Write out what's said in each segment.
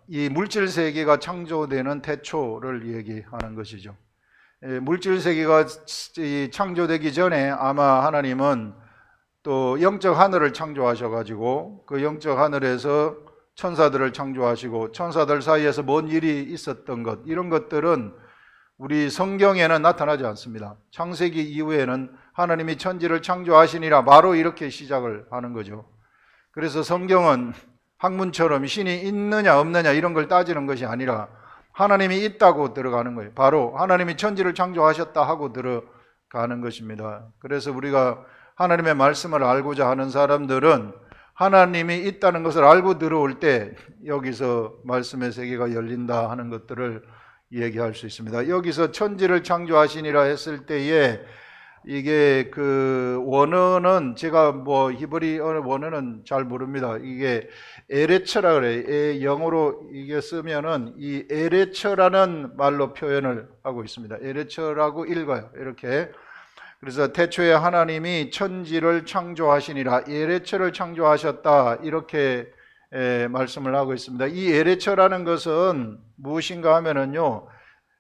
이 물질 세계가 창조되는 태초를 얘기하는 것이죠. 물질 세계가 창조되기 전에 아마 하나님은 또 영적 하늘을 창조하셔가지고 그 영적 하늘에서 천사들을 창조하시고 천사들 사이에서 뭔 일이 있었던 것, 이런 것들은 우리 성경에는 나타나지 않습니다. 창세기 이후에는 하나님이 천지를 창조하시니라 바로 이렇게 시작을 하는 거죠. 그래서 성경은 학문처럼 신이 있느냐 없느냐 이런 걸 따지는 것이 아니라 하나님이 있다고 들어가는 거예요. 바로 하나님이 천지를 창조하셨다 하고 들어가는 것입니다. 그래서 우리가 하나님의 말씀을 알고자 하는 사람들은 하나님이 있다는 것을 알고 들어올 때 여기서 말씀의 세계가 열린다 하는 것들을 얘기할 수 있습니다. 여기서 천지를 창조하시니라 했을 때에 이게 그 원어는 제가 히브리어 원어는 잘 모릅니다. 이게 에레처라 그래요. 영어로 이게 쓰면은 이 에레처라는 말로 표현을 하고 있습니다. 에레처라고 읽어요. 이렇게. 그래서 태초에 하나님이 천지를 창조하시니라, 에레처를 창조하셨다, 이렇게 말씀을 하고 있습니다. 이 에레처라는 것은 무엇인가 하면은요,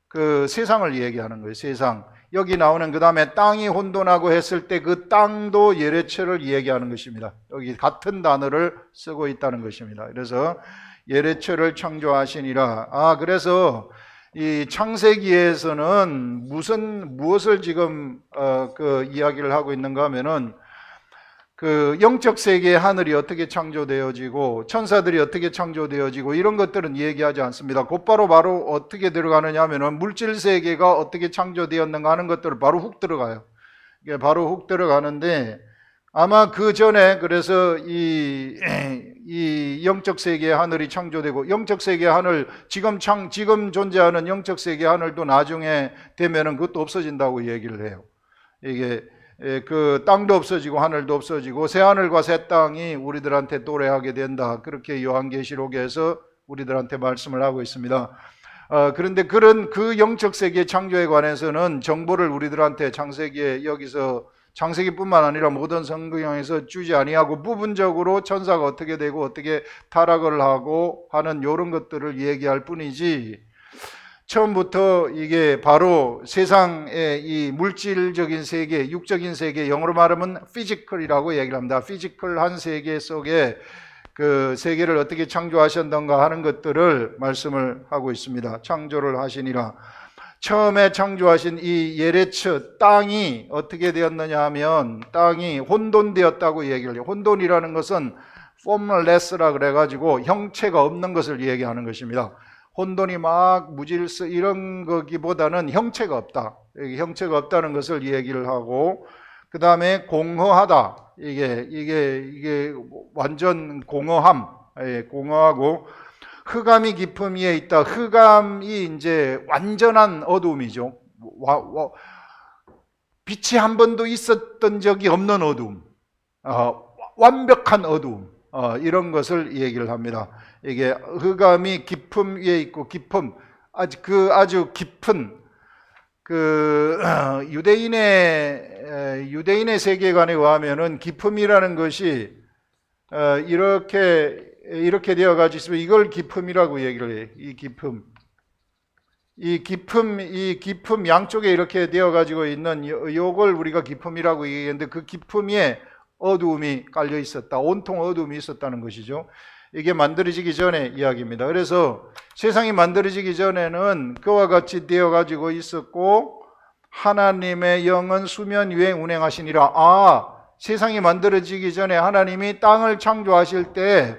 그 세상을 얘기하는 거예요. 세상. 여기 나오는 그 다음에 땅이 혼돈하고 했을 때 그 땅도 예레처를 얘기하는 것입니다. 여기 같은 단어를 쓰고 있다는 것입니다. 그래서 예레처를 창조하시니라. 그래서 이 창세기에서는 무엇을 지금 이야기를 하고 있는가 하면은 그 영적 세계의 하늘이 어떻게 창조되어지고 천사들이 어떻게 창조되어지고 이런 것들은 얘기하지 않습니다. 곧바로 바로 어떻게 들어가느냐 하면은 물질 세계가 어떻게 창조되었는가 하는 것들을 바로 훅 들어가요. 이게 바로 훅 들어가는데 아마 그 전에 그래서 이 영적 세계의 하늘이 창조되고 영적 세계의 하늘 지금 존재하는 영적 세계의 하늘도 나중에 되면은 그것도 없어진다고 얘기를 해요. 이게 그 땅도 없어지고 하늘도 없어지고 새 하늘과 새 땅이 우리들한테 도래하게 된다. 그렇게 요한계시록에서 우리들한테 말씀을 하고 있습니다. 그런데 그런 그 영적 세계 창조에 관해서는 정보를 우리들한테 창세기에 여기서 창세기뿐만 아니라 모든 성경에서 주지 아니하고 부분적으로 천사가 어떻게 되고 어떻게 타락을 하고 하는 이런 것들을 얘기할 뿐이지 처음부터 이게 바로 세상의 이 물질적인 세계, 육적인 세계, 영어로 말하면 피지컬이라고 얘기를 합니다. 피지컬한 세계 속에 그 세계를 어떻게 창조하셨던가 하는 것들을 말씀을 하고 있습니다. 창조를 하시니라. 처음에 창조하신 이 예레처 땅이 어떻게 되었느냐 하면 땅이 혼돈되었다고 얘기를 해요. 혼돈이라는 것은 formless라 그래가지고 형체가 없는 것을 얘기하는 것입니다. 혼돈이 막 무질서 이런 거기보다는 형체가 없다. 형체가 없다는 것을 얘기를 하고 그 다음에 공허하다. 이게 완전 공허함, 공허하고 흑암이 깊음 위에 있다. 흑암이 이제 완전한 어두움이죠. 빛이 한 번도 있었던 적이 없는 어두움, 완벽한 어두움, 이런 것을 얘기를 합니다. 이게 흑암이 깊음 위에 있고 깊음, 아주 깊은 그 유대인의 세계관에 의하면은 깊음이라는 것이 이렇게 되어가지고 있으면 이걸 깊음이라고 얘기를 해요. 이 깊음 양쪽에 이렇게 되어가지고 있는 요걸 우리가 깊음이라고 얘기했는데 그 깊음 위에 어두움이 깔려 있었다. 온통 어두움이 있었다는 것이죠. 이게 만들어지기 전에 이야기입니다. 그래서 세상이 만들어지기 전에는 그와 같이 되어가지고 있었고 하나님의 영은 수면 위에 운행하시니라. 세상이 만들어지기 전에 하나님이 땅을 창조하실 때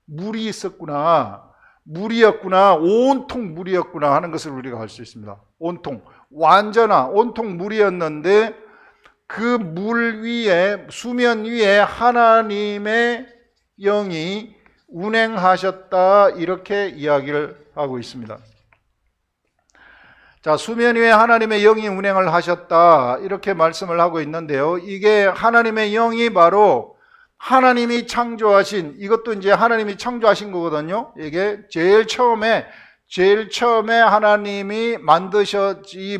물이 있었구나, 물이었구나, 온통 물이었구나 하는 것을 우리가 알 수 있습니다. 온통 물이었는데 그 물 위에, 수면 위에 하나님의 영이 운행하셨다, 이렇게 이야기를 하고 있습니다. 자, 수면 위에 하나님의 영이 운행을 하셨다, 이렇게 말씀을 하고 있는데요. 이게 하나님의 영이 바로 하나님이 창조하신, 이것도 이제 하나님이 창조하신 거거든요. 이게 제일 처음에 하나님이 이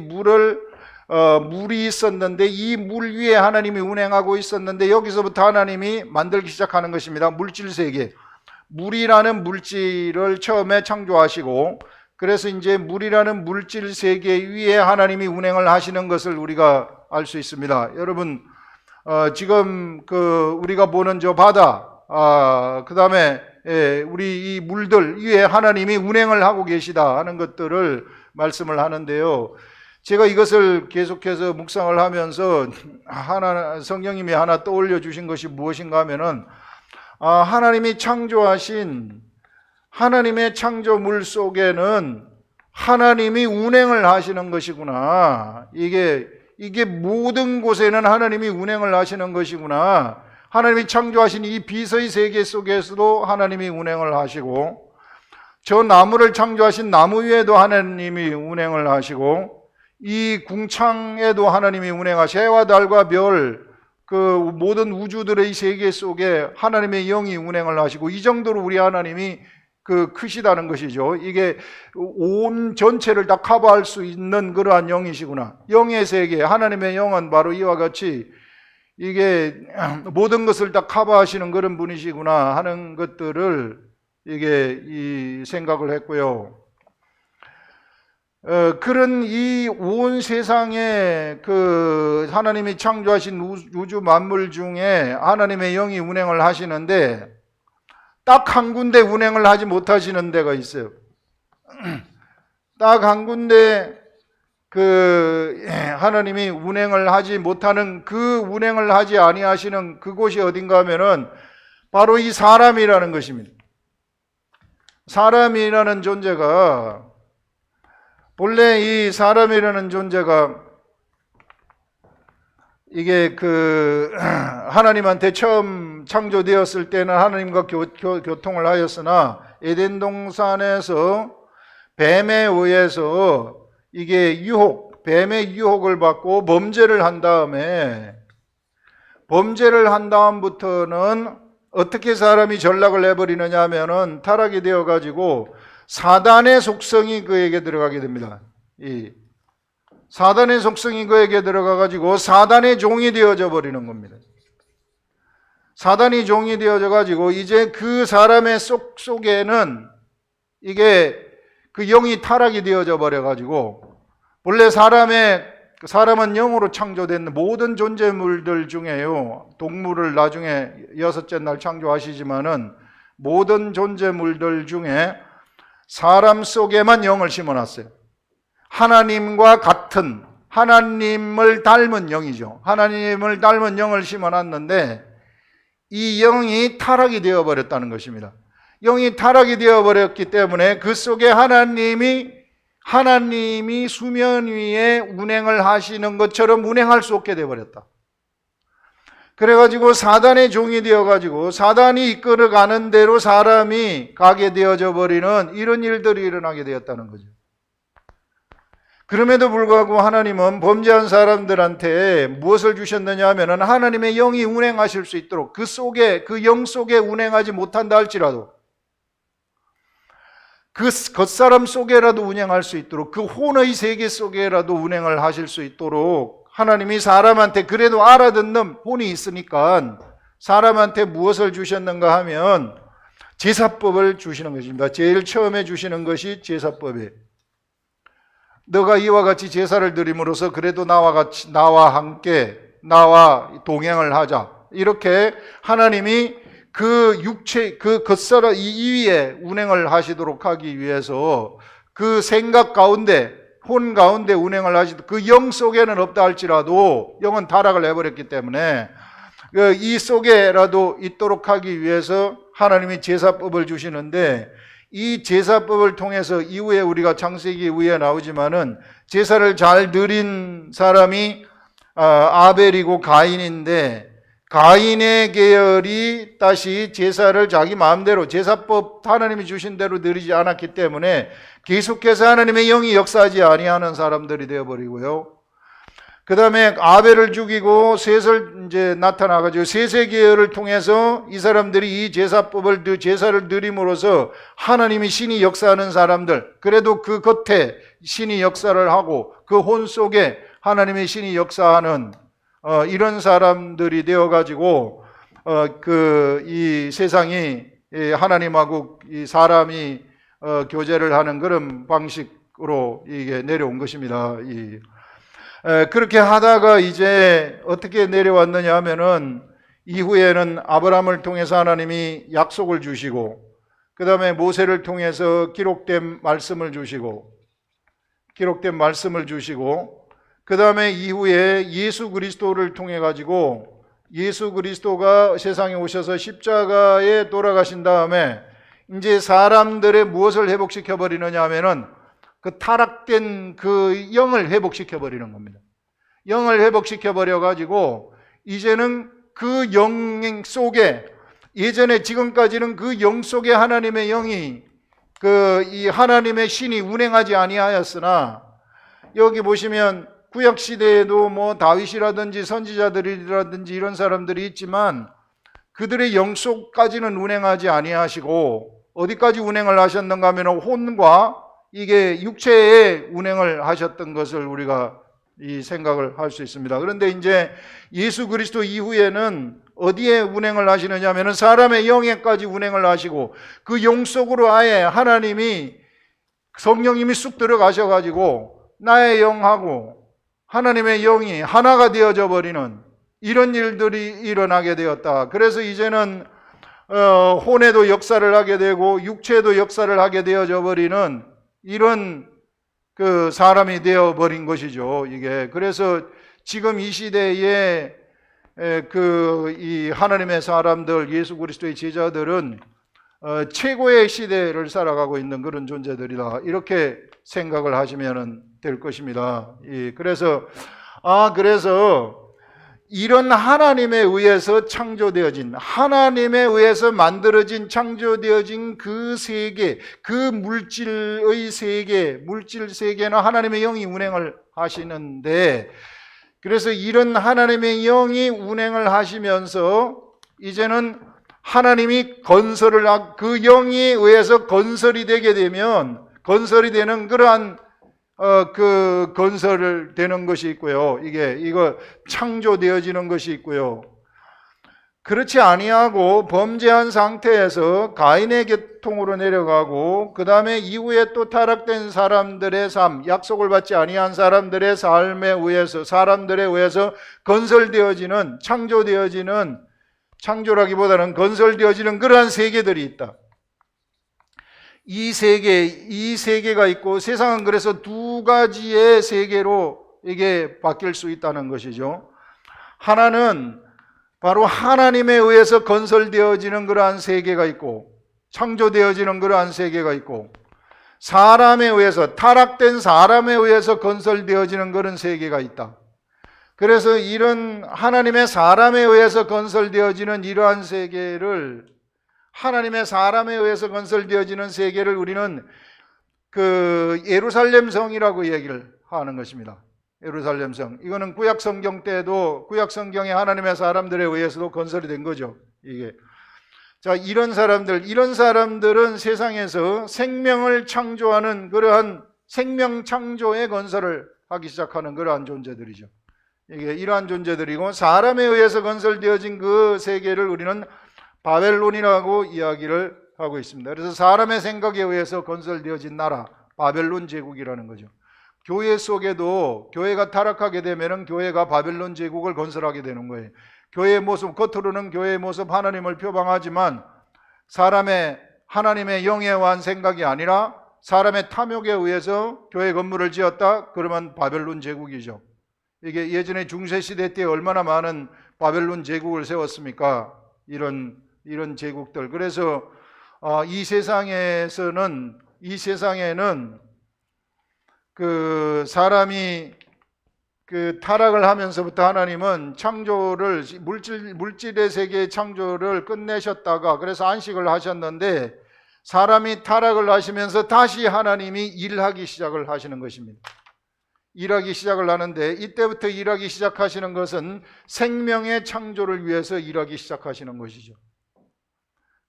물이 있었는데 이 물 위에 하나님이 운행하고 있었는데 여기서부터 하나님이 만들기 시작하는 것입니다. 물질 세계. 물이라는 물질을 처음에 창조하시고, 그래서 이제 물이라는 물질 세계 위에 하나님이 운행을 하시는 것을 우리가 알 수 있습니다. 여러분, 지금 우리가 보는 저 바다, 그 다음에 우리 이 물들 위에 하나님이 운행을 하고 계시다 하는 것들을 말씀을 하는데요. 제가 이것을 계속해서 묵상을 하면서 성령님이 하나 떠올려 주신 것이 무엇인가 하면은, 하나님이 창조하신 하나님의 창조물 속에는 하나님이 운행을 하시는 것이구나. 이게 모든 곳에는 하나님이 운행을 하시는 것이구나. 하나님이 창조하신 이 비서의 세계 속에서도 하나님이 운행을 하시고, 저 나무를 창조하신 나무 위에도 하나님이 운행을 하시고, 이 궁창에도 하나님이 운행하시고, 해와 달과 별, 그 모든 우주들의 세계 속에 하나님의 영이 운행을 하시고, 이 정도로 우리 하나님이 크시다는 것이죠. 이게 온 전체를 다 커버할 수 있는 그러한 영이시구나. 영의 세계, 하나님의 영은 바로 이와 같이 이게 모든 것을 다 커버하시는 그런 분이시구나 하는 것들을 이 생각을 했고요. 그런 이 온 세상에 하나님이 창조하신 우주 만물 중에 하나님의 영이 운행을 하시는데, 딱 한 군데 운행을 하지 못하시는 데가 있어요. 딱 한 군데 하나님이 운행을 하지 못하는, 운행을 하지 아니하시는 그곳이 어딘가 하면은 바로 이 사람이라는 것입니다. 사람이라는 존재가, 본래 이 사람이라는 존재가 이게 하나님한테 처음 창조되었을 때는 하나님과 교통을 하였으나, 에덴 동산에서 뱀에 의해서 이게 뱀의 유혹을 받고 범죄를 한 다음부터는 어떻게 사람이 전락을 해버리느냐 하면은 타락이 되어가지고 사단의 속성이 그에게 들어가게 됩니다. 사단의 속성이 그에게 들어가가지고 사단의 종이 되어져 버리는 겁니다. 사단이 종이 되어져 가지고 이제 그 사람의 속에는 이게 영이 타락이 되어져 버려가지고, 원래 사람은 영으로 창조된 모든 존재물들 중에요, 동물을 나중에 6째 날 창조하시지만은 모든 존재물들 중에 사람 속에만 영을 심어놨어요. 하나님과 같은, 하나님을 닮은 영이죠. 하나님을 닮은 영을 심어놨는데 이 영이 타락이 되어버렸다는 것입니다. 영이 타락이 되어버렸기 때문에 그 속에 하나님이 수면 위에 운행을 하시는 것처럼 운행할 수 없게 되어버렸다. 그래가지고 사단의 종이 되어가지고 사단이 이끌어가는 대로 사람이 가게 되어져 버리는 이런 일들이 일어나게 되었다는 거죠. 그럼에도 불구하고 하나님은 범죄한 사람들한테 무엇을 주셨느냐 하면은 하나님의 영이 운행하실 수 있도록, 그 영 속에 운행하지 못한다 할지라도 그 겉사람 속에라도 운행할 수 있도록, 그 혼의 세계 속에라도 운행을 하실 수 있도록 하나님이 사람한테, 그래도 알아듣는 혼이 있으니까 사람한테 무엇을 주셨는가 하면 제사법을 주시는 것입니다. 제일 처음에 주시는 것이 제사법이에요. 너가 이와 같이 제사를 드림으로써 그래도 나와 함께 동행을 하자. 이렇게 하나님이 그 육체, 그 겉사람 이 위에 운행을 하시도록 하기 위해서 그 생각 가운데, 혼 가운데 운행을 하시도록, 그 영 속에는 없다 할지라도 영은 타락을 해버렸기 때문에 이 속에라도 있도록 하기 위해서 하나님이 제사법을 주시는데, 이 제사법을 통해서 이후에 우리가 창세기 이후에 나오지만은 제사를 잘 드린 사람이 아벨이고 가인인데, 가인의 계열이 다시 제사를 자기 마음대로, 제사법 하나님이 주신 대로 드리지 않았기 때문에 계속해서 하나님의 영이 역사하지 아니하는 사람들이 되어버리고요. 그 다음에 아벨을 죽이고 셋을 이제 나타나가지고 셋의 계열을 통해서 이 사람들이 이 제사를 드림으로써 하나님이 신이 역사하는 사람들, 그래도 그 겉에 신이 역사를 하고 그 혼 속에 하나님의 신이 역사하는 이런 사람들이 되어가지고 이 세상이 하나님하고 이 사람이 교제를 하는 그런 방식으로 이게 내려온 것입니다. 그렇게 하다가 이제 어떻게 내려왔느냐 하면은 이후에는 아브라함을 통해서 하나님이 약속을 주시고, 그 다음에 모세를 통해서 기록된 말씀을 주시고, 그 다음에 이후에 예수 그리스도를 통해 가지고 예수 그리스도가 세상에 오셔서 십자가에 돌아가신 다음에 이제 사람들의 무엇을 회복시켜 버리느냐 하면은 그 타락된 그 영을 회복시켜 버리는 겁니다. 영을 회복시켜 버려 가지고 이제는 그 영 속에, 예전에 지금까지는 그 영 속에 하나님의 영이 이 하나님의 신이 운행하지 아니하였으나, 여기 보시면 구약 시대에도 뭐 다윗이라든지 선지자들이라든지 이런 사람들이 있지만 그들의 영속까지는 운행하지 아니하시고 어디까지 운행을 하셨는가 하면 혼과 이게 육체에 운행을 하셨던 것을 우리가 이 생각을 할 수 있습니다. 그런데 이제 예수 그리스도 이후에는 어디에 운행을 하시느냐 하면 사람의 영에까지 운행을 하시고, 그 영 속으로 아예 하나님이 성령님이 쑥 들어가셔 가지고 나의 영하고 하나님의 영이 하나가 되어져 버리는 이런 일들이 일어나게 되었다. 그래서 이제는 혼에도 역사를 하게 되고 육체에도 역사를 하게 되어져 버리는 이런 그 사람이 되어 버린 것이죠. 이게 그래서 지금 이 시대에 이 하나님의 사람들, 예수 그리스도의 제자들은 최고의 시대를 살아가고 있는 그런 존재들이다, 이렇게 생각을 하시면 될 것입니다. 그래서 이런 하나님에 의해서 창조되어진, 하나님에 의해서 만들어진, 창조되어진 그 세계, 그 물질의 세계, 물질 세계는 하나님의 영이 운행을 하시는데, 그래서 이런 하나님의 영이 운행을 하시면서 이제는 하나님이 그 영에 의해서 건설이 되게 되면, 건설이 되는 그러한 그 건설을 되는 것이 있고요. 이거 창조되어지는 것이 있고요. 그렇지 아니하고 범죄한 상태에서 가인의 계통으로 내려가고, 그 다음에 이후에 또 타락된 사람들의 삶, 약속을 받지 아니한 사람들의 삶에 의해서, 사람들에 의해서 건설되어지는, 창조되어지는, 창조라기보다는 건설되어지는 그러한 세계들이 있다. 이 세계가 있고, 세상은 그래서 두 가지의 세계로 이게 바뀔 수 있다는 것이죠. 하나는 바로 하나님에 의해서 건설되어지는 그러한 세계가 있고, 창조되어지는 그러한 세계가 있고, 사람에 의해서, 타락된 사람에 의해서 건설되어지는 그런 세계가 있다. 그래서 이런 하나님의 사람에 의해서 건설되어지는 이러한 세계를, 하나님의 사람에 의해서 건설되어지는 세계를 우리는 그 예루살렘 성이라고 얘기를 하는 것입니다. 예루살렘 성. 이거는 구약 성경 때도, 구약 성경에 하나님의 사람들에 의해서도 건설이 된 거죠. 자, 이런 사람들은 세상에서 생명을 창조하는 그러한 생명 창조의 건설을 하기 시작하는 그러한 존재들이죠. 이러한 존재들이고, 사람에 의해서 건설되어진 그 세계를 우리는 바벨론이라고 이야기를 하고 있습니다. 그래서 사람의 생각에 의해서 건설되어진 나라, 바벨론 제국이라는 거죠. 교회 속에도 교회가 타락하게 되면은 교회가 바벨론 제국을 건설하게 되는 거예요. 교회의 모습, 겉으로는 교회의 모습 하나님을 표방하지만 하나님의 영에 의한 생각이 아니라 사람의 탐욕에 의해서 교회 건물을 지었다? 그러면 바벨론 제국이죠. 이게 예전에 중세시대 때 얼마나 많은 바벨론 제국을 세웠습니까? 이런 제국들. 그래서 이 세상에는 그 사람이 그 타락을 하면서부터 하나님은 창조를, 물질의 세계의 창조를 끝내셨다가, 그래서 안식을 하셨는데, 사람이 타락을 하시면서 다시 하나님이 일하기 시작을 하시는 것입니다. 일하기 시작을 하는데, 이때부터 일하기 시작하시는 것은 생명의 창조를 위해서 일하기 시작하시는 것이죠.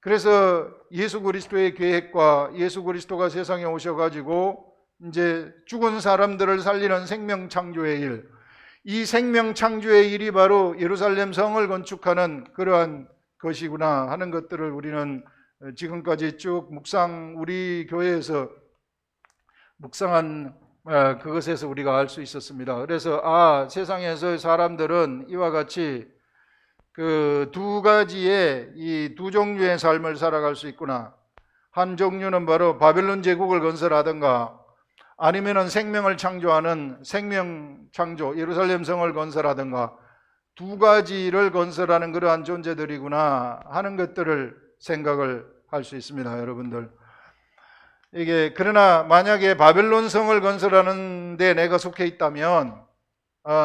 그래서 예수 그리스도의 계획과 예수 그리스도가 세상에 오셔가지고 이제 죽은 사람들을 살리는 생명 창조의 일, 이 생명 창조의 일이 바로 예루살렘 성을 건축하는 그러한 것이구나 하는 것들을 우리는 지금까지 쭉 우리 교회에서 묵상한 그것에서 우리가 알 수 있었습니다. 그래서 세상에서 사람들은 이와 같이 그 두 가지의 이 두 종류의 삶을 살아갈 수 있구나. 한 종류는 바로 바벨론 제국을 건설하든가 아니면은 생명을 창조하는 생명 창조 예루살렘 성을 건설하든가 두 가지를 건설하는 그러한 존재들이구나 하는 것들을 생각을 할 수 있습니다, 여러분들. 그러나 만약에 바벨론 성을 건설하는 데 내가 속해 있다면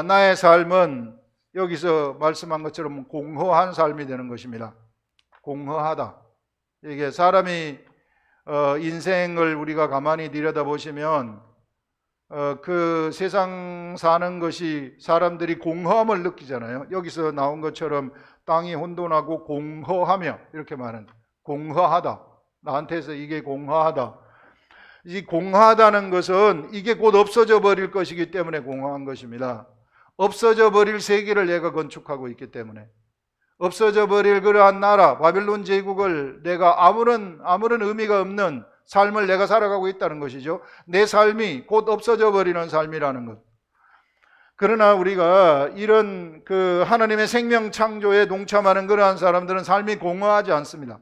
나의 삶은 여기서 말씀한 것처럼 공허한 삶이 되는 것입니다. 공허하다. 이게 사람이 인생을 우리가 가만히 들여다보시면 그 세상 사는 것이 사람들이 공허함을 느끼잖아요. 여기서 나온 것처럼 땅이 혼돈하고 공허하며 이렇게 말하는 공허하다. 나한테서 이게 공허하다. 이 공허하다는 것은 이게 곧 없어져 버릴 것이기 때문에 공허한 것입니다. 없어져 버릴 세계를 내가 건축하고 있기 때문에 없어져 버릴 그러한 나라 바벨론 제국을 내가 아무런 의미가 없는 삶을 내가 살아가고 있다는 것이죠. 내 삶이 곧 없어져 버리는 삶이라는 것. 그러나 우리가 이런 그 하나님의 생명 창조에 동참하는 그러한 사람들은 삶이 공허하지 않습니다.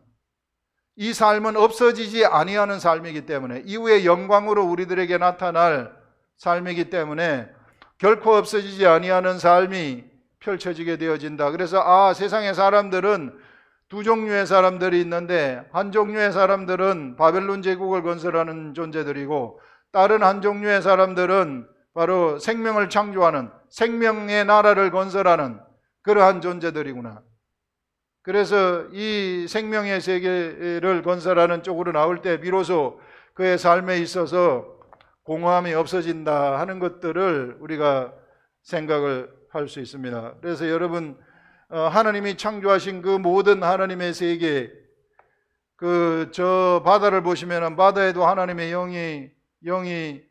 이 삶은 없어지지 아니하는 삶이기 때문에 이후에 영광으로 우리들에게 나타날 삶이기 때문에 결코 없어지지 아니하는 삶이 펼쳐지게 되어진다. 그래서 세상의 사람들은 두 종류의 사람들이 있는데 한 종류의 사람들은 바벨론 제국을 건설하는 존재들이고 다른 한 종류의 사람들은 바로 생명을 창조하는 생명의 나라를 건설하는 그러한 존재들이구나. 그래서 이 생명의 세계를 건설하는 쪽으로 나올 때 비로소 그의 삶에 있어서 공허함이 없어진다 하는 것들을 우리가 생각을 할 수 있습니다. 그래서 여러분 하나님이 창조하신 그 모든 하나님의 세계 저 바다를 보시면 바다에도 하나님의 영이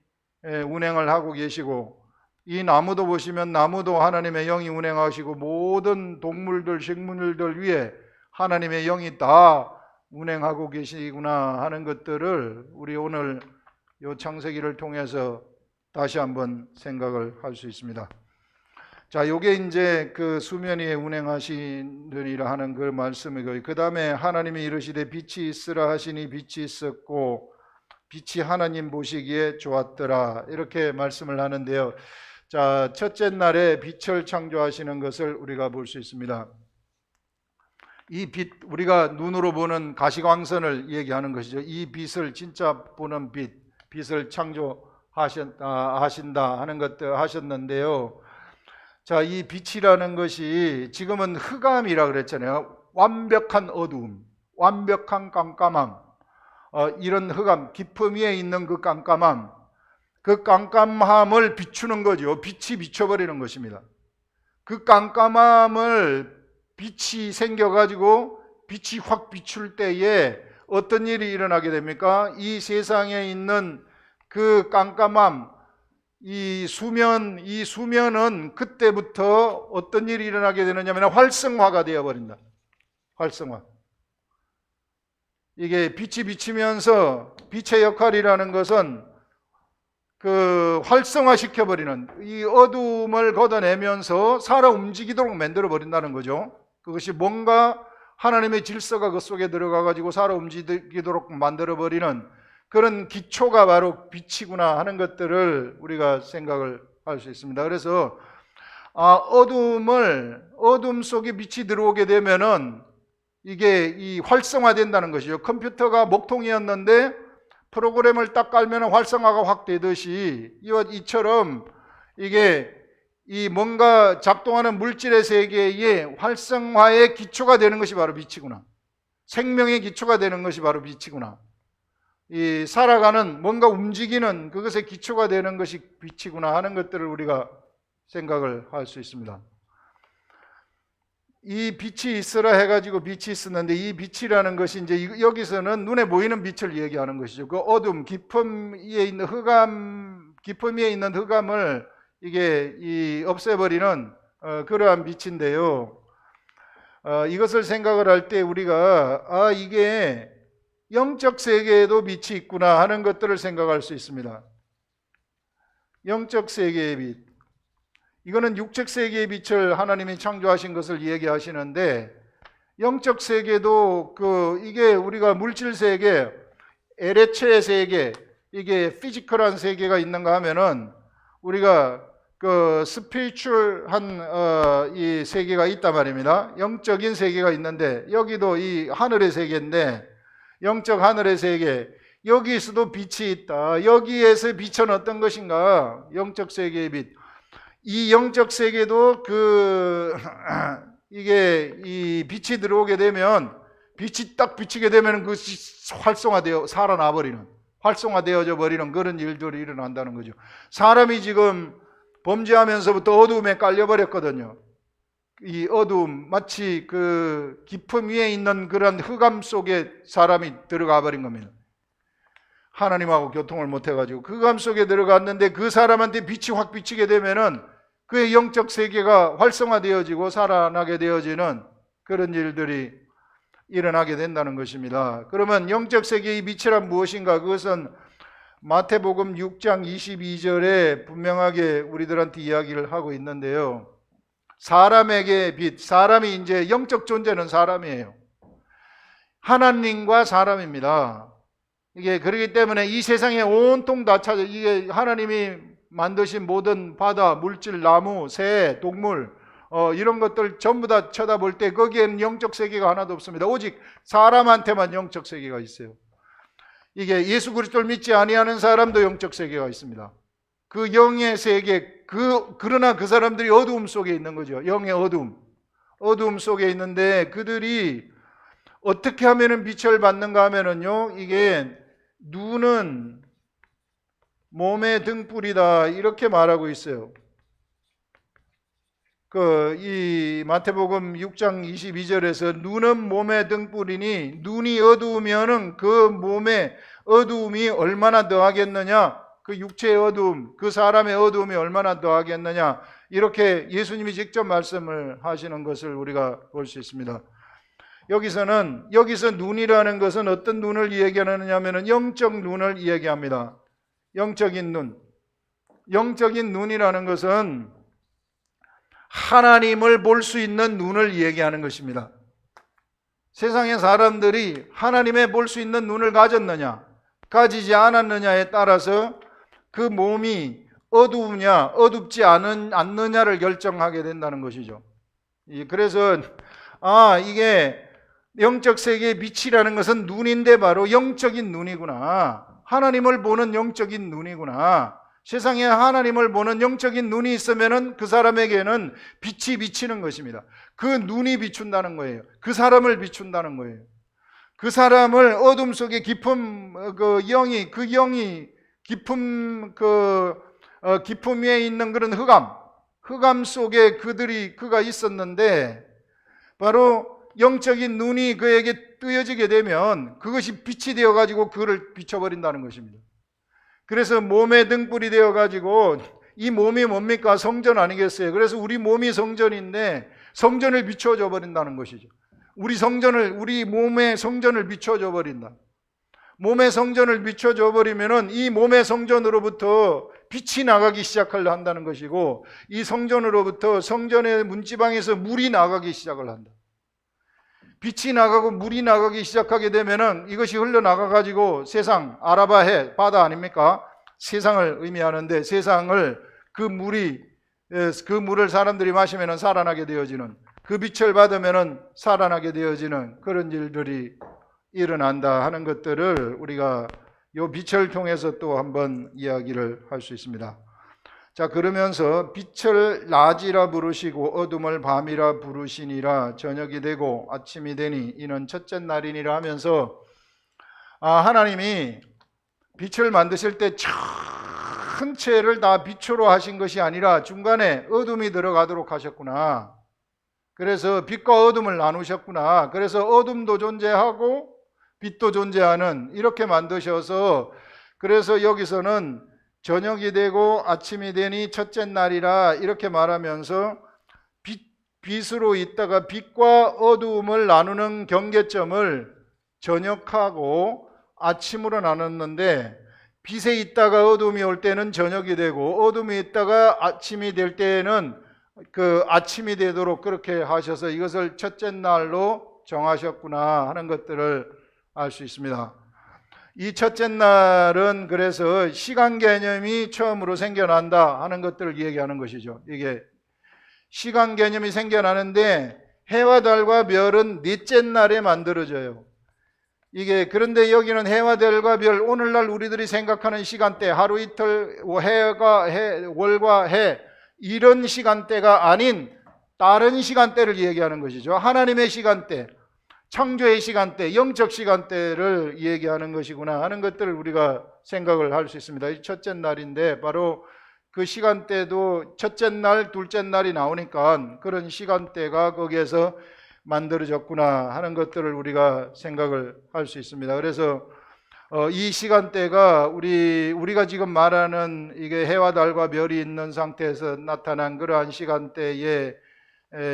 운행을 하고 계시고 이 나무도 보시면 나무도 하나님의 영이 운행하시고 모든 동물들 식물들 위에 하나님의 영이 다 운행하고 계시구나 하는 것들을 우리 오늘 이 창세기를 통해서 다시 한번 생각을 할 수 있습니다. 자, 요게 이제 그 수면 위에 운행하시느니라 하는 그 말씀이고, 그 다음에 하나님이 이르시되 빛이 있으라 하시니 빛이 있었고 빛이 하나님 보시기에 좋았더라 이렇게 말씀을 하는데요. 자, 첫째 날에 빛을 창조하시는 것을 우리가 볼 수 있습니다. 이 빛, 우리가 눈으로 보는 가시광선을 얘기하는 것이죠. 이 빛을 진짜 보는 빛을 창조하신다 하는 것들 하셨는데요. 자, 이 빛이라는 것이 지금은 흑암이라 그랬잖아요. 완벽한 어두움, 완벽한 깜깜함, 이런 흑암, 깊음 위에 있는 그 깜깜함, 그 깜깜함을 비추는 거죠. 빛이 비춰버리는 것입니다. 그 깜깜함을 빛이 생겨가지고 빛이 확 비출 때에 어떤 일이 일어나게 됩니까? 이 세상에 있는 그 깜깜함, 이 수면은 그때부터 어떤 일이 일어나게 되느냐면 활성화가 되어버린다. 활성화. 이게 빛이 비치면서 빛의 역할이라는 것은 그 활성화시켜버리는 이 어둠을 걷어내면서 살아 움직이도록 만들어버린다는 거죠. 그것이 뭔가 하나님의 질서가 그 속에 들어가가지고 살아 움직이도록 만들어버리는 그런 기초가 바로 빛이구나 하는 것들을 우리가 생각을 할 수 있습니다. 그래서 어둠 속에 빛이 들어오게 되면은 이게 이 활성화된다는 것이죠. 컴퓨터가 목통이었는데 프로그램을 딱 깔면 활성화가 확 되듯이 이처럼 이게 이 뭔가 작동하는 물질의 세계의 활성화의 기초가 되는 것이 바로 빛이구나. 생명의 기초가 되는 것이 바로 빛이구나. 이 살아가는 뭔가 움직이는 그것의 기초가 되는 것이 빛이구나 하는 것들을 우리가 생각을 할 수 있습니다. 이 빛이 있으라 해가지고 빛이 있었는데 이 빛이라는 것이 이제 여기서는 눈에 보이는 빛을 얘기하는 것이죠. 그 어둠, 깊음 위에 있는 흑암을 이게 없애버리는 그러한 빛인데요. 이것을 생각을 할 때 우리가 이게 영적 세계에도 빛이 있구나 하는 것들을 생각할 수 있습니다. 영적 세계의 빛. 이거는 육적 세계의 빛을 하나님이 창조하신 것을 얘기하시는데, 영적 세계도 이게 우리가 물질 세계, 에레체의 세계, 이게 피지컬한 세계가 있는가 하면은 우리가 스피리추얼한 이 세계가 있단 말입니다. 영적인 세계가 있는데, 여기도 이 하늘의 세계인데, 영적 하늘의 세계, 여기에서도 빛이 있다. 여기에서 빛은 어떤 것인가? 영적 세계의 빛. 이 영적 세계도 이게 이 빛이 들어오게 되면, 빛이 딱 비치게 되면 그것이 활성화되어 살아나버리는, 활성화되어져 버리는 그런 일들이 일어난다는 거죠. 사람이 지금 범죄하면서부터 어두움에 깔려버렸거든요. 이 어두움, 마치 깊음 위에 있는 그런 흑암 속에 사람이 들어가 버린 겁니다. 하나님하고 교통을 못 해가지고 그 흑암 속에 들어갔는데, 그 사람한테 빛이 확 비치게 되면은 그의 영적 세계가 활성화되어지고 살아나게 되어지는 그런 일들이 일어나게 된다는 것입니다. 그러면 영적 세계의 빛이란 무엇인가? 그것은 마태복음 6장 22절에 분명하게 우리들한테 이야기를 하고 있는데요. 사람에게 빛, 사람이 이제 영적 존재는 사람이에요. 하나님과 사람입니다. 이게 그렇기 때문에 이 세상에 온통 다 찾아, 이게 하나님이 만드신 모든 바다, 물질, 나무, 새, 동물, 이런 것들 전부 다 쳐다볼 때 거기에는 영적 세계가 하나도 없습니다. 오직 사람한테만 영적 세계가 있어요. 이게 예수 그리스도를 믿지 아니하는 사람도 영적 세계가 있습니다. 그 영의 세계, 그러나 그 사람들이 어두움 속에 있는 거죠. 영의 어두움 속에 있는데, 그들이 어떻게 하면은 빛을 받는가 하면은요, 이게 눈은 몸의 등불이다 이렇게 말하고 있어요. 이 마태복음 6장 22절에서 눈은 몸의 등불이니, 눈이 어두우면은 그 몸의 어두움이 얼마나 더하겠느냐, 그 육체의 어두움, 그 사람의 어두움이 얼마나 더하겠느냐, 이렇게 예수님이 직접 말씀을 하시는 것을 우리가 볼 수 있습니다. 여기서 눈이라는 것은 어떤 눈을 이야기하느냐 하면은 영적 눈을 이야기합니다. 영적인 눈. 영적인 눈이라는 것은 하나님을 볼 수 있는 눈을 얘기하는 것입니다. 세상의 사람들이 하나님의 볼 수 있는 눈을 가졌느냐, 가지지 않았느냐에 따라서 그 몸이 어두우냐, 어둡지 않느냐를 결정하게 된다는 것이죠. 그래서 이게 영적 세계의 빛이라는 것은 눈인데 바로 영적인 눈이구나. 하나님을 보는 영적인 눈이구나. 세상에 하나님을 보는 영적인 눈이 있으면은 그 사람에게는 빛이 비치는 것입니다. 그 눈이 비춘다는 거예요. 그 사람을 비춘다는 거예요. 그 사람을 어둠 속에 깊음, 영이 깊음 위에 있는 그런 흑암 속에 그가 있었는데, 바로 영적인 눈이 그에게 뜨여지게 되면 그것이 빛이 되어가지고 그를 비춰버린다는 것입니다. 그래서 몸의 등불이 되어가지고, 이 몸이 뭡니까? 성전 아니겠어요? 그래서 우리 몸이 성전인데 성전을 비춰줘 버린다는 것이죠. 우리 몸의 성전을 비춰줘 버린다. 몸의 성전을 비춰줘 버리면은 이 몸의 성전으로부터 빛이 나가기 시작을 한다는 것이고, 이 성전으로부터 성전의 문지방에서 물이 나가기 시작을 한다. 빛이 나가고 물이 나가기 시작하게 되면은 이것이 흘러나가가지고 세상, 아라바해, 바다 아닙니까? 세상을 의미하는데, 세상을 그 물을 사람들이 마시면은 살아나게 되어지는, 그 빛을 받으면은 살아나게 되어지는 그런 일들이 일어난다 하는 것들을 우리가 이 빛을 통해서 또 한번 이야기를 할 수 있습니다. 자, 그러면서 빛을 낮이라 부르시고 어둠을 밤이라 부르시니라. 저녁이 되고 아침이 되니 이는 첫째 날이니라 하면서, 하나님이 빛을 만드실 때 전체를 다 빛으로 하신 것이 아니라 중간에 어둠이 들어가도록 하셨구나. 그래서 빛과 어둠을 나누셨구나. 그래서 어둠도 존재하고 빛도 존재하는, 이렇게 만드셔서, 그래서 여기서는 저녁이 되고 아침이 되니 첫째 날이라 이렇게 말하면서 빛으로 있다가 빛과 어두움을 나누는 경계점을 저녁하고 아침으로 나눴는데 빛에 있다가 어둠이 올 때는 저녁이 되고 어둠이 있다가 아침이 될 때에는 그 아침이 되도록 그렇게 하셔서 이것을 첫째 날로 정하셨구나 하는 것들을 알 수 있습니다. 이 첫째 날은 그래서 시간 개념이 처음으로 생겨난다 하는 것들을 얘기하는 것이죠. 이게 시간 개념이 생겨나는데 해와 달과 별은 넷째 날에 만들어져요. 이게 그런데 여기는 해와 달과 별, 오늘날 우리들이 생각하는 시간대, 하루 이틀 월과 해 이런 시간대가 아닌 다른 시간대를 얘기하는 것이죠. 하나님의 시간대, 창조의 시간대, 영적 시간대를 얘기하는 것이구나 하는 것들을 우리가 생각을 할 수 있습니다. 이 첫째 날인데 바로 그 시간대도 첫째 날, 둘째 날이 나오니까 그런 시간대가 거기에서 만들어졌구나 하는 것들을 우리가 생각을 할 수 있습니다. 그래서 이 시간대가 우리가 지금 말하는 이게 해와 달과 별이 있는 상태에서 나타난 그러한 시간대에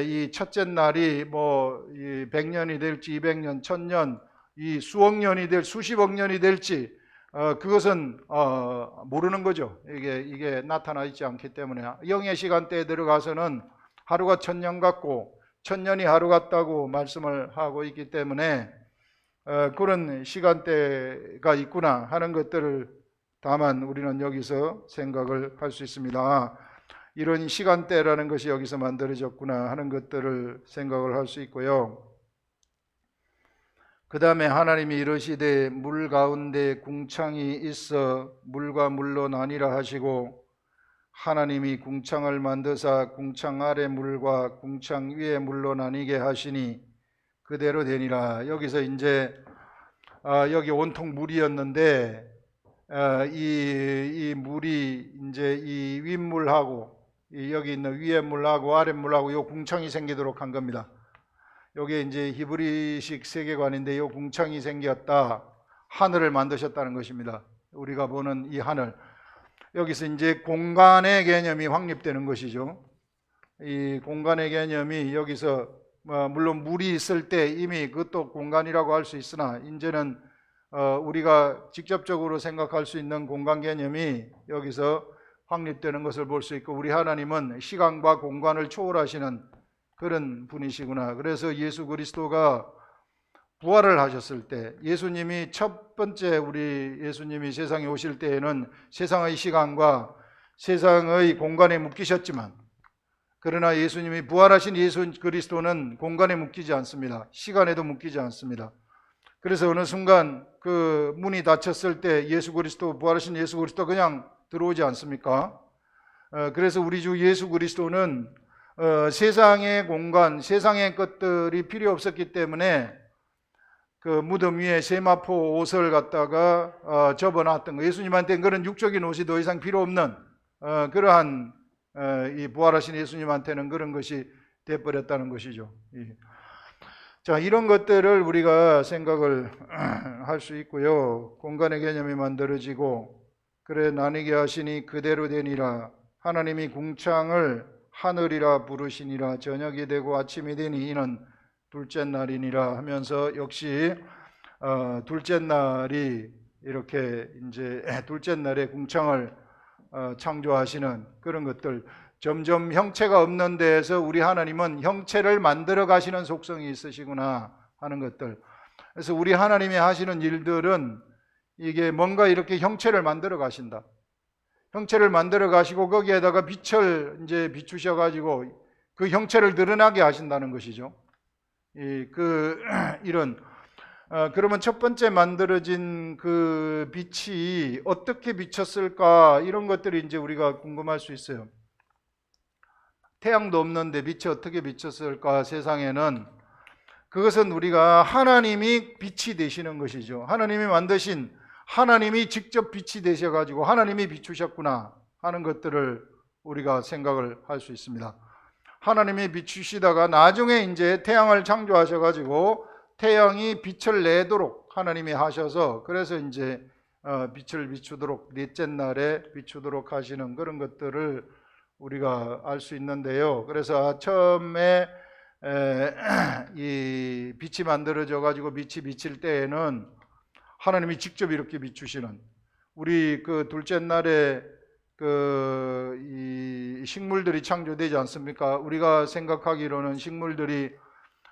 이 첫째 날이 뭐 100년이 될지 200년, 1000년, 이 수억 년이 될 수십억 년이 될지 그것은 모르는 거죠. 이게 나타나 있지 않기 때문에 영의 시간대에 들어가서는 하루가 1000년 같고 1000년이 하루 같다고 말씀을 하고 있기 때문에 그런 시간대가 있구나 하는 것들을 다만 우리는 여기서 생각을 할 수 있습니다. 이런 시간대라는 것이 여기서 만들어졌구나 하는 것들을 생각을 할 수 있고요. 그 다음에 하나님이 이르시되 물 가운데 궁창이 있어 물과 물로 나뉘라 하시고 하나님이 궁창을 만드사 궁창 아래 물과 궁창 위에 물로 나뉘게 하시니 그대로 되니라. 여기서 이제 여기 온통 물이었는데 이 물이 이제 이 윗물하고 여기 있는 위에 물하고 아래 물하고 요 궁창이 생기도록 한 겁니다. 여기 이제 히브리식 세계관인데 요 궁창이 생겼다. 하늘을 만드셨다는 것입니다. 우리가 보는 이 하늘. 여기서 이제 공간의 개념이 확립되는 것이죠. 이 공간의 개념이 여기서 물론 물이 있을 때 이미 그것도 공간이라고 할 수 있으나 이제는 우리가 직접적으로 생각할 수 있는 공간 개념이 여기서 확립되는 것을 볼 수 있고 우리 하나님은 시간과 공간을 초월하시는 그런 분이시구나. 그래서 예수 그리스도가 부활을 하셨을 때 예수님이 첫 번째 우리 예수님이 세상에 오실 때에는 세상의 시간과 세상의 공간에 묶이셨지만 그러나 예수님이 부활하신 예수 그리스도는 공간에 묶이지 않습니다. 시간에도 묶이지 않습니다. 그래서 어느 순간 그 문이 닫혔을 때 예수 그리스도 부활하신 예수 그리스도 그냥 들어오지 않습니까? 그래서 우리 주 예수 그리스도는 세상의 공간, 세상의 것들이 필요 없었기 때문에 그 무덤 위에 세마포 옷을 갖다가 접어놨던 거. 예수님한테는 그런 육적인 옷이 더 이상 필요 없는 그러한 이 부활하신 예수님한테는 그런 것이 돼버렸다는 것이죠. 자, 이런 것들을 우리가 생각을 할 수 있고요. 공간의 개념이 만들어지고 그래 나뉘게 하시니 그대로 되니라. 하나님이 궁창을 하늘이라 부르시니라. 저녁이 되고 아침이 되니 이는 둘째 날이니라 하면서 역시 둘째 날이 이렇게 이제 둘째 날에 궁창을 창조하시는 그런 것들. 점점 형체가 없는 데에서 우리 하나님은 형체를 만들어 가시는 속성이 있으시구나 하는 것들. 그래서 우리 하나님이 하시는 일들은 이게 뭔가 이렇게 형체를 만들어 가신다. 형체를 만들어 가시고 거기에다가 빛을 이제 비추셔 가지고 그 형체를 드러나게 하신다는 것이죠. 이런 그러면 첫 번째 만들어진 그 빛이 어떻게 비쳤을까 이런 것들이 이제 우리가 궁금할 수 있어요. 태양도 없는데 빛이 어떻게 비쳤을까 세상에는. 그것은 우리가 하나님이 빛이 되시는 것이죠. 하나님이 만드신 하나님이 직접 빛이 되셔가지고 하나님이 비추셨구나 하는 것들을 우리가 생각을 할 수 있습니다. 하나님이 비추시다가 나중에 이제 태양을 창조하셔가지고 태양이 빛을 내도록 하나님이 하셔서 그래서 이제 빛을 비추도록 넷째 날에 비추도록 하시는 그런 것들을 우리가 알 수 있는데요. 그래서 처음에 이 빛이 만들어져 가지고 빛이 비칠 때에는 하나님이 직접 이렇게 비추시는, 우리 그 둘째 날에 이 식물들이 창조되지 않습니까? 우리가 생각하기로는 식물들이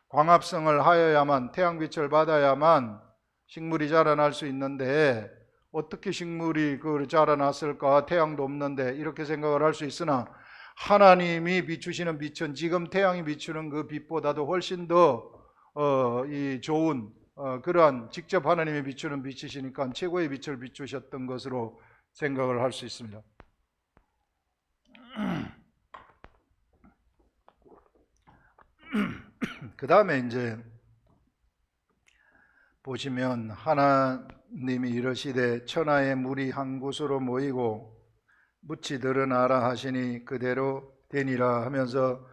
광합성을 하여야만, 태양빛을 받아야만 식물이 자라날 수 있는데 어떻게 식물이 자라났을까? 태양도 없는데, 이렇게 생각을 할 수 있으나 하나님이 비추시는 빛은 지금 태양이 비추는 그 빛보다도 훨씬 더 좋은 그러한, 직접 하나님이 비추는 빛이시니까 최고의 빛을 비추셨던 것으로 생각을 할 수 있습니다. 그 다음에 이제 보시면 하나님이 이르시되 천하의 물이 한 곳으로 모이고 묻이 드러나라 하시니 그대로 되니라 하면서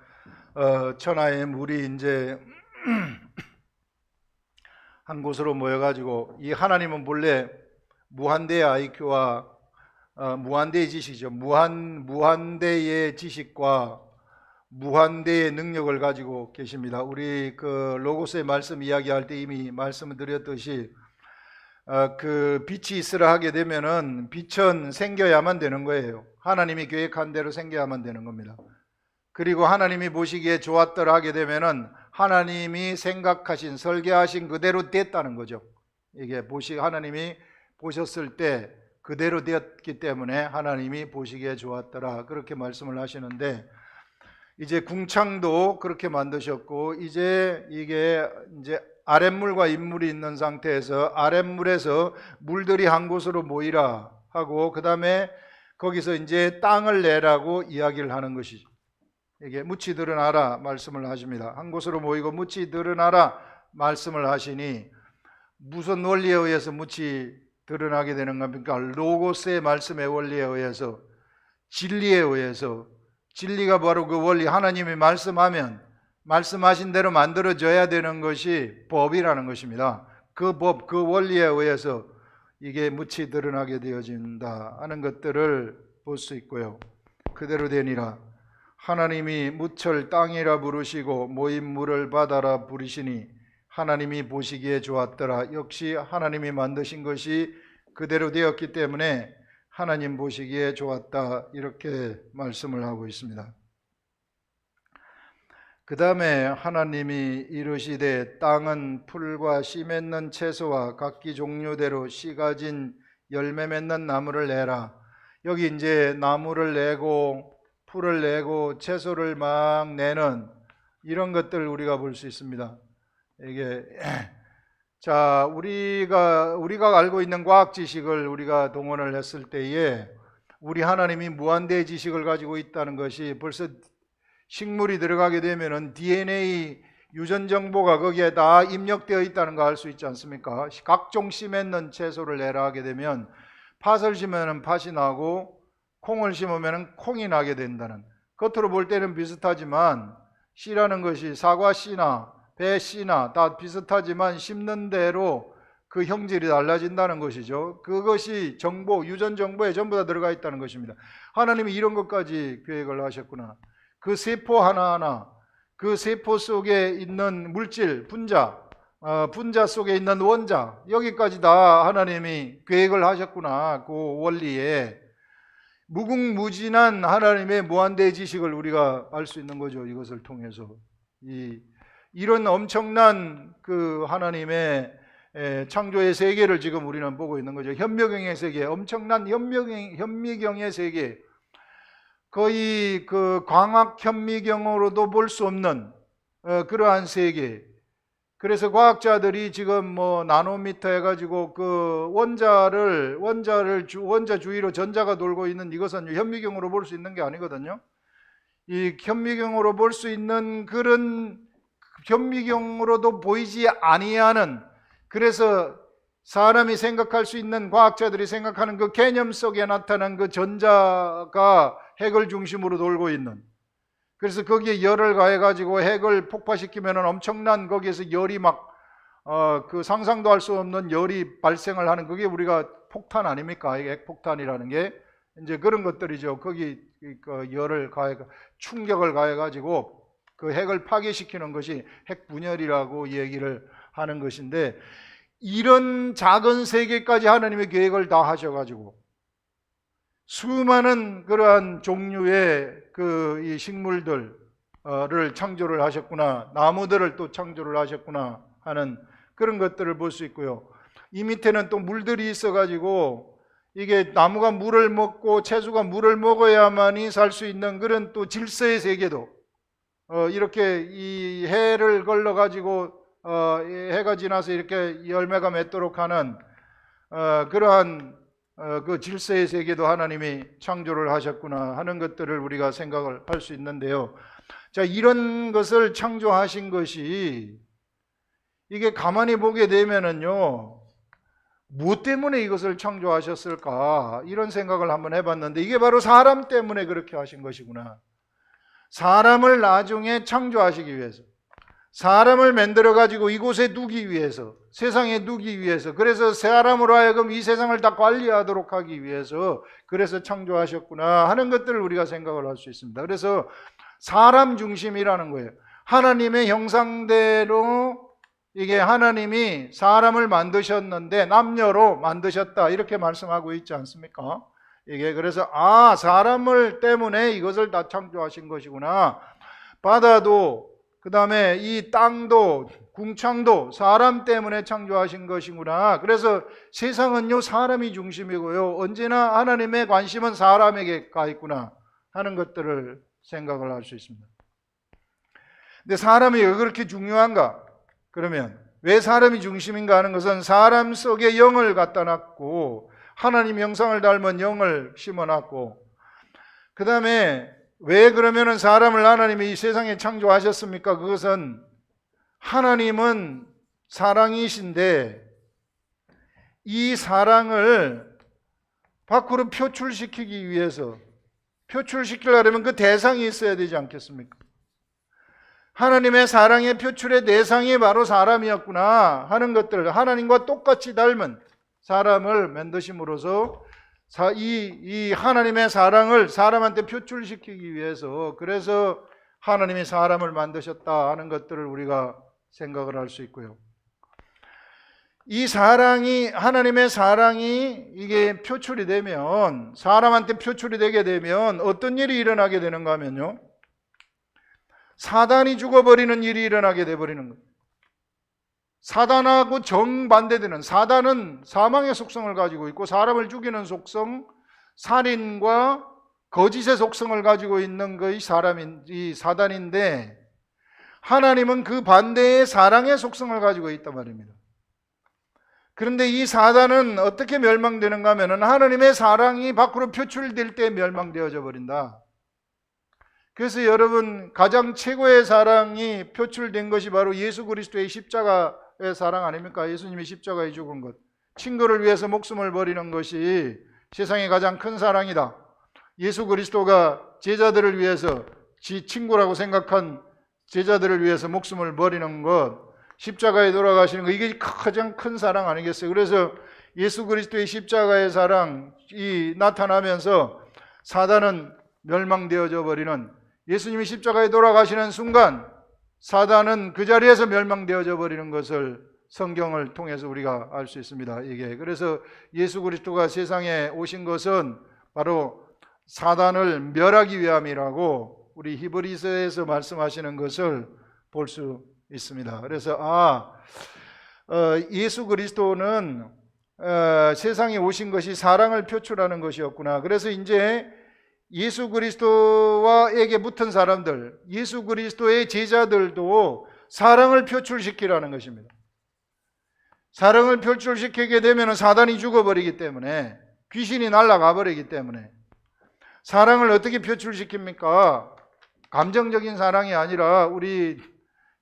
천하의 물이 이제 한 곳으로 모여가지고, 이 하나님은 본래 무한대의 IQ와 무한대의 지식이죠. 무한대의 지식과 무한대의 능력을 가지고 계십니다. 우리 그 로고스의 말씀 이야기할 때 이미 말씀을 드렸듯이 그 빛이 있으라 하게 되면은 빛은 생겨야만 되는 거예요. 하나님이 계획한 대로 생겨야만 되는 겁니다. 그리고 하나님이 보시기에 좋았더라 하게 되면은 하나님이 생각하신, 설계하신 그대로 됐다는 거죠. 이게 하나님이 보셨을 때 그대로 되었기 때문에 하나님이 보시기에 좋았더라, 그렇게 말씀을 하시는데, 이제 궁창도 그렇게 만드셨고, 이제 이게 이제 아랫물과 윗물이 있는 상태에서 아랫물에서 물들이 한 곳으로 모이라 하고, 그 다음에 거기서 이제 땅을 내라고 이야기를 하는 것이죠. 이게 묻이 드러나라 말씀을 하십니다. 한 곳으로 모이고 묻이 드러나라 말씀을 하시니, 무슨 원리에 의해서 묻이 드러나게 되는 겁니까? 로고스의 말씀의 원리에 의해서, 진리에 의해서. 진리가 바로 그 원리, 하나님이 말씀하면 말씀하신 대로 만들어져야 되는 것이 법이라는 것입니다. 그 법, 그 원리에 의해서 이게 묻이 드러나게 되어진다 하는 것들을 볼 수 있고요. 그대로 되니라. 하나님이 묻을 땅이라 부르시고 모인 물을 바다라 부르시니 하나님이 보시기에 좋았더라. 역시 하나님이 만드신 것이 그대로 되었기 때문에 하나님 보시기에 좋았다, 이렇게 말씀을 하고 있습니다. 그 다음에 하나님이 이르시되 땅은 풀과 씨 맺는 채소와 각기 종류대로 씨 가진 열매 맺는 나무를 내라. 여기 이제 나무를 내고 풀을 내고 채소를 막 내는 이런 것들 우리가 볼 수 있습니다. 이게 자, 우리가 알고 있는 과학 지식을 우리가 동원을 했을 때에 우리 하나님이 무한대의 지식을 가지고 있다는 것이, 벌써 식물이 들어가게 되면은 DNA 유전 정보가 거기에 다 입력되어 있다는 거 알 수 있지 않습니까? 각종 씨 맺는 채소를 내라 하게 되면 팥을 심으면 팥이 나고 콩을 심으면 콩이 나게 된다는, 겉으로 볼 때는 비슷하지만 씨라는 것이 사과 씨나 배 씨나 다 비슷하지만 심는 대로 그 형질이 달라진다는 것이죠. 그것이 정보, 유전 정보에 전부 다 들어가 있다는 것입니다. 하나님이 이런 것까지 계획을 하셨구나. 그 세포 하나하나, 그 세포 속에 있는 물질, 분자 속에 있는 원자, 여기까지 다 하나님이 계획을 하셨구나. 그 원리에 무궁무진한 하나님의 무한대의 지식을 우리가 알 수 있는 거죠. 이것을 통해서 이런 엄청난 그 하나님의 창조의 세계를 지금 우리는 보고 있는 거죠. 현미경의 세계, 엄청난 현미경의 세계, 거의 그 광학 현미경으로도 볼 수 없는 그러한 세계. 그래서 과학자들이 지금 뭐 나노미터 해가지고 그 원자 주위로 전자가 돌고 있는, 이것은 현미경으로 볼 수 있는 게 아니거든요. 이 현미경으로 볼 수 있는 그런, 현미경으로도 보이지 아니하는, 그래서 사람이 생각할 수 있는, 과학자들이 생각하는 그 개념 속에 나타난 그 전자가 핵을 중심으로 돌고 있는, 그래서 거기에 열을 가해가지고 핵을 폭파시키면 엄청난, 거기에서 열이 그 상상도 할 수 없는 열이 발생을 하는, 그게 우리가 폭탄 아닙니까? 핵폭탄이라는 게 이제 그런 것들이죠. 거기 그 열을 가해, 충격을 가해가지고 그 핵을 파괴시키는 것이 핵분열이라고 얘기를 하는 것인데, 이런 작은 세계까지 하나님의 계획을 다 하셔가지고 수많은 그러한 종류의 이 식물들을 창조를 하셨구나, 나무들을 또 창조를 하셨구나 하는 그런 것들을 볼 수 있고요. 이 밑에는 또 물들이 있어가지고 이게 나무가 물을 먹고 채소가 물을 먹어야만이 살 수 있는 그런 또 질서의 세계도 이렇게 이 해를 걸러가지고 해가 지나서 이렇게 열매가 맺도록 하는 그러한 그 질서의 세계도 하나님이 창조를 하셨구나 하는 것들을 우리가 생각을 할 수 있는데요. 자, 이런 것을 창조하신 것이 이게 가만히 보게 되면은요, 무엇 때문에 이것을 창조하셨을까 이런 생각을 한번 해봤는데, 이게 바로 사람 때문에 그렇게 하신 것이구나. 사람을 나중에 창조하시기 위해서, 사람을 만들어 가지고 이곳에 두기 위해서, 세상에 두기 위해서, 그래서 사람으로 하여금 이 세상을 다 관리하도록 하기 위해서 그래서 창조하셨구나 하는 것들을 우리가 생각을 할 수 있습니다. 그래서 사람 중심이라는 거예요. 하나님의 형상대로 이게 하나님이 사람을 만드셨는데 남녀로 만드셨다 이렇게 말씀하고 있지 않습니까? 이게 그래서 사람을 때문에 이것을 다 창조하신 것이구나. 바다도 그 다음에 이 땅도 궁창도 사람 때문에 창조하신 것이구나. 그래서 세상은요 사람이 중심이고요, 언제나 하나님의 관심은 사람에게 가 있구나 하는 것들을 생각을 할 수 있습니다. 근데 사람이 왜 그렇게 중요한가? 그러면 왜 사람이 중심인가 하는 것은 사람 속에 영을 갖다 놨고 하나님 형상을 닮은 영을 심어놨고, 그 다음에 왜 그러면은 사람을 하나님이 이 세상에 창조하셨습니까? 그것은 하나님은 사랑이신데 이 사랑을 밖으로 표출시키기 위해서, 표출시키려면 그 대상이 있어야 되지 않겠습니까? 하나님의 사랑의 표출의 대상이 바로 사람이었구나 하는 것들을, 하나님과 똑같이 닮은 사람을 만드심으로써 이 하나님의 사랑을 사람한테 표출시키기 위해서, 그래서 하나님이 사람을 만드셨다 하는 것들을 우리가 생각을 할 수 있고요. 이 사랑이, 하나님의 사랑이 이게 표출이 되면, 사람한테 표출이 되게 되면 어떤 일이 일어나게 되는가 하면요, 사단이 죽어버리는 일이 일어나게 돼버리는 거예요. 사단하고 정반대되는, 사단은 사망의 속성을 가지고 있고 사람을 죽이는 속성, 살인과 거짓의 속성을 가지고 있는 것이 이 사단인데, 하나님은 그 반대의 사랑의 속성을 가지고 있단 말입니다. 그런데 이 사단은 어떻게 멸망되는가 하면 하나님의 사랑이 밖으로 표출될 때 멸망되어져 버린다. 그래서 여러분, 가장 최고의 사랑이 표출된 것이 바로 예수 그리스도의 십자가의 사랑 아닙니까? 예수님이 십자가에 죽은 것, 친구를 위해서 목숨을 버리는 것이 세상의 가장 큰 사랑이다. 예수 그리스도가 제자들을 위해서, 지 친구라고 생각한 제자들을 위해서 목숨을 버리는 것, 십자가에 돌아가시는 것, 이게 가장 큰 사랑 아니겠어요? 그래서 예수 그리스도의 십자가의 사랑이 나타나면서 사단은 멸망되어져 버리는, 예수님이 십자가에 돌아가시는 순간 사단은 그 자리에서 멸망되어져 버리는 것을 성경을 통해서 우리가 알 수 있습니다. 이게 그래서 예수 그리스도가 세상에 오신 것은 바로 사단을 멸하기 위함이라고 우리 히브리서에서 말씀하시는 것을 볼 수 있습니다. 그래서 예수 그리스도는 세상에 오신 것이 사랑을 표출하는 것이었구나. 그래서 이제 예수 그리스도와에게 붙은 사람들, 예수 그리스도의 제자들도 사랑을 표출시키라는 것입니다. 사랑을 표출시키게 되면 사단이 죽어버리기 때문에, 귀신이 날아가 버리기 때문에. 사랑을 어떻게 표출시킵니까? 감정적인 사랑이 아니라 우리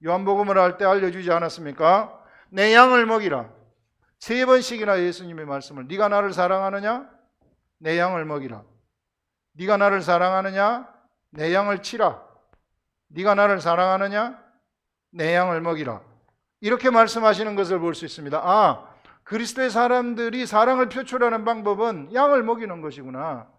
요한복음을 할 때 알려주지 않았습니까? 내 양을 먹이라. 3번씩이나 예수님의 말씀을, 네가 나를 사랑하느냐? 내 양을 먹이라. 네가 나를 사랑하느냐? 내 양을 치라. 네가 나를 사랑하느냐? 내 양을 먹이라. 이렇게 말씀하시는 것을 볼 수 있습니다. 그리스도의 사람들이 사랑을 표출하는 방법은 양을 먹이는 것이구나.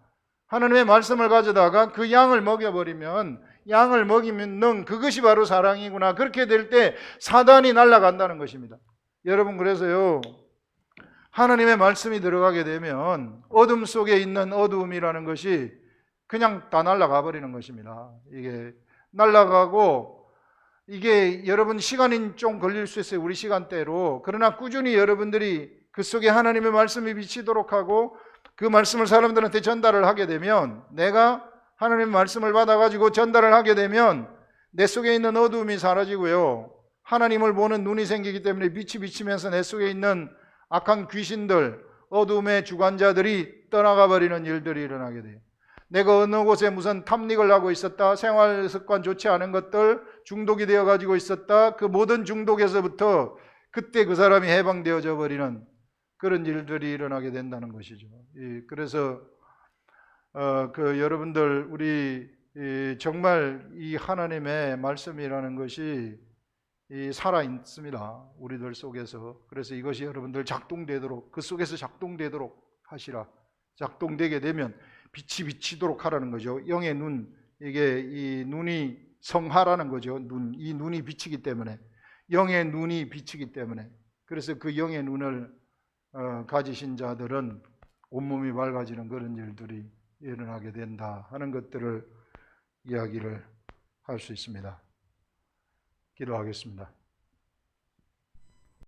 하나님의 말씀을 가져다가 그 양을 먹여버리면 양을 먹이면 능, 그것이 바로 사랑이구나. 그렇게 될 때 사단이 날아간다는 것입니다. 여러분, 그래서요, 하나님의 말씀이 들어가게 되면 어둠 속에 있는 어두움이라는 것이 그냥 다 날아가 버리는 것입니다. 이게 날아가고, 이게 여러분 시간이 좀 걸릴 수 있어요. 우리 시간대로. 그러나 꾸준히 여러분들이 그 속에 하나님의 말씀이 비치도록 하고 그 말씀을 사람들한테 전달을 하게 되면, 내가 하나님의 말씀을 받아가지고 전달을 하게 되면 내 속에 있는 어두움이 사라지고요, 하나님을 보는 눈이 생기기 때문에 빛이 비치면서 내 속에 있는 악한 귀신들, 어둠의 주관자들이 떠나가 버리는 일들이 일어나게 돼요. 내가 어느 곳에 무슨 탐닉을 하고 있었다, 생활 습관 좋지 않은 것들, 중독이 되어 가지고 있었다, 그 모든 중독에서부터 그때 그 사람이 해방되어져 버리는 그런 일들이 일어나게 된다는 것이죠. 그래서 여러분들, 우리 정말 이 하나님의 말씀이라는 것이 살아 있습니다. 우리들 속에서. 그래서 이것이 여러분들 작동되도록, 그 속에서 작동되도록 하시라. 작동되게 되면 빛이 비치도록 하라는 거죠. 영의 눈, 이게 이 눈이 성하라는 거죠. 이 눈이 비치기 때문에, 영의 눈이 비치기 때문에. 그래서 그 영의 눈을 가지신 자들은 온몸이 밝아지는 그런 일들이 일어나게 된다 하는 것들을 이야기를 할 수 있습니다. 기도하겠습니다.